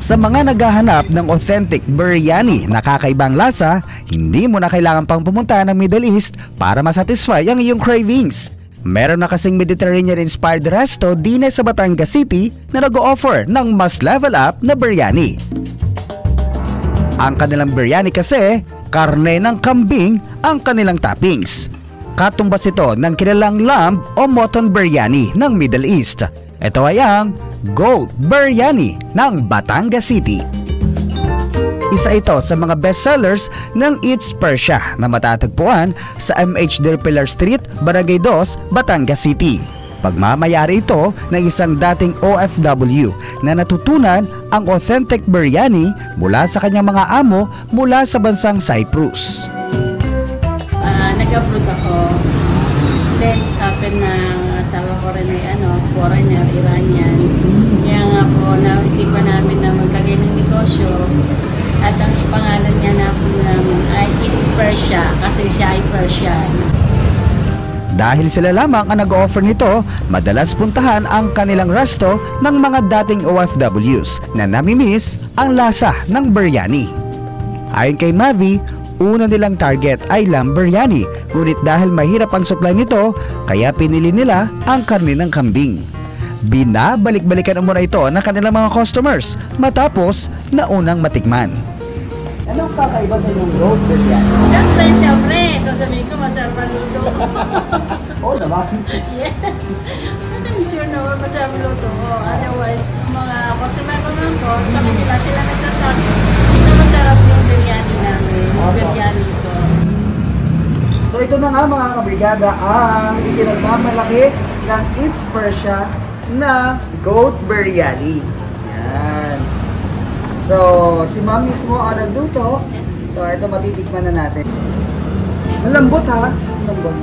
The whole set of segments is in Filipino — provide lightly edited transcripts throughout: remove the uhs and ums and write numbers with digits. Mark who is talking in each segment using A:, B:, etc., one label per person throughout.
A: Sa mga naghahanap ng authentic biryani na kakaibang lasa, hindi mo na kailangan pang pumunta ng Middle East para masatisfy ang iyong cravings. Meron na kasing Mediterranean-inspired resto din sa Batangas City na nag-o-offer ng mas level up na biryani. Ang kanilang biryani kasi, karne ng kambing ang kanilang toppings. Katumbas ito ng kilalang lamb o mutton biryani ng Middle East. Ito ay ang Goat Biryani ng Batangas City. Isa ito sa mga bestsellers ng Eats Persia na matatagpuan sa MH Del Pilar Street, Barangay 2, Batangas City. Pagmamayari ito ng isang dating OFW na natutunan ang authentic biryani mula sa kanyang mga amo mula sa bansang Cyprus.
B: Nag-abroad ako. Then, happen na asawa ko rin ay foreigner, Iranian. Kaya nga po, naisipan namin na maglagay ng negosyo. At ang ipangalan niya na po namin ay Eats Persia kasi siya ay Persian.
A: Dahil sila lamang ang nag-offer nito, madalas puntahan ang kanilang resto ng mga dating OFWs na namimiss ang lasa ng biryani. Ayon kay Mavi, una nilang target ay lamb biryani, ngunit dahil mahirap ang supply nito, kaya pinili nila ang karne ng kambing. Binabalik-balikan umuna ito ng kanilang mga customers matapos na unang matikman. Anong kakaiba sa inyong goat biryani?
B: Siyempre. Sasabihin ko, masarap ang luto.
A: Oo naman.
B: Yes. I'm sure naman masarap ang luto ko. Otherwise, mga customer ko naman po, sa kanila sila nagsasabi, hindi masarap yung biryani namin. Biryani ko.
A: So ito na nga mga kabrigada ang ikinagmamalaki ng Eats Persia na goat biryani. Yan. So, si ma'am mismo ang nagluto. So, ito matitikman na natin. Malambot ha? Malambot.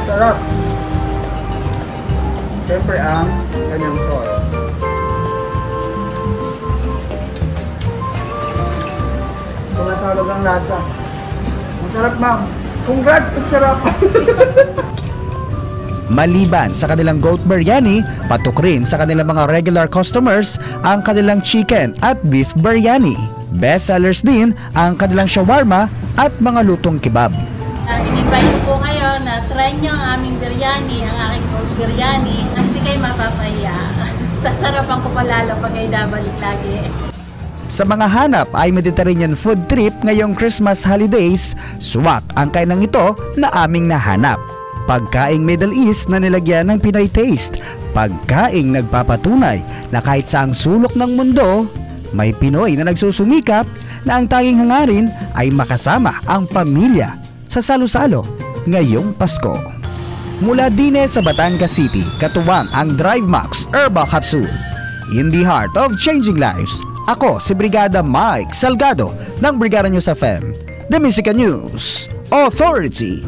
A: Sarap. Siyempre ang kanyang sauce. Sumasalog ang lasa. Masarap ma'am. Congrats! Ang sarap! Maliban sa kanilang goat biryani, patok rin sa kanilang mga regular customers ang kanilang chicken at beef biryani. Best sellers din ang kanilang shawarma at mga lutong kebab.
B: In-invite ko po kayo na try nyo ang aming biryani, ang aking goat biryani. Hindi kayo mapapaya. Sasarapan ko palalo pag kayo babalik lagi.
A: Sa mga hanap ay Mediterranean food trip ngayong Christmas holidays, swak ang kainang ito na aming nahanap. Pagkaing Middle East na nilagyan ng Pinoy taste. Pagkaing nagpapatunay na kahit saang sulok ng mundo, may Pinoy na nagsusumikap na ang tanging hangarin ay makasama ang pamilya sa salo-salo ngayong Pasko. Mula din sa Batangas City, katuwang ang Drive Max Herbal Capsule. In the heart of changing lives, ako si Brigada Mike Salgado ng Brigada News FM, The Music News Authority.